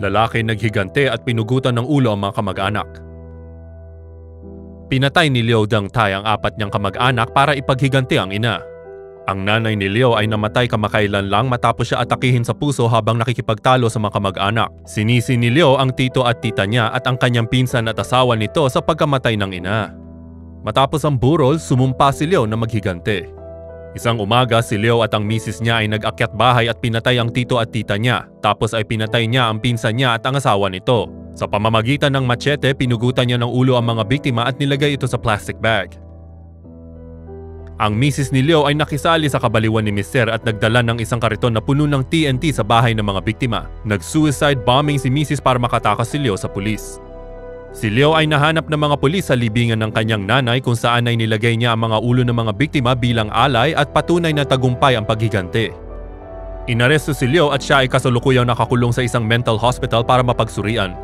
Lalaki naghigante at pinugutan ng ulo ang mga kamag-anak. Pinatay ni Liu Dengtai ang 4 niyang kamag-anak para ipaghiganti ang ina. Ang nanay ni Liu ay namatay kamakailan lang matapos siya atakihin sa puso habang nakikipagtalo sa mga kamag-anak. Sinisi ni Liu ang tito at tita niya at ang kanyang pinsan at asawa nito sa pagkamatay ng ina. Matapos ang burol, sumumpa si Liu na maghigante. Isang umaga, si Liu at ang misis niya ay nag-akyat bahay at pinatay ang tito at tita niya. Tapos ay pinatay niya ang pinsan niya at ang asawa nito. Sa pamamagitan ng machete, pinugutan niya ng ulo ang mga biktima at nilagay ito sa plastic bag. Ang misis ni Liu ay nakisali sa kabaliwan ni Mister at nagdala ng isang kariton na puno ng TNT sa bahay ng mga biktima. Nag-suicide bombing si misis para makatakas si Liu sa pulis. Si Liu ay nahanap ng mga pulis sa libingan ng kanyang nanay kung saan ay nilagay niya ang mga ulo ng mga biktima bilang alay at patunay na tagumpay ang paghigante. Inaresto si Liu at siya ay kasalukuyang nakakulong sa isang mental hospital para mapagsurian.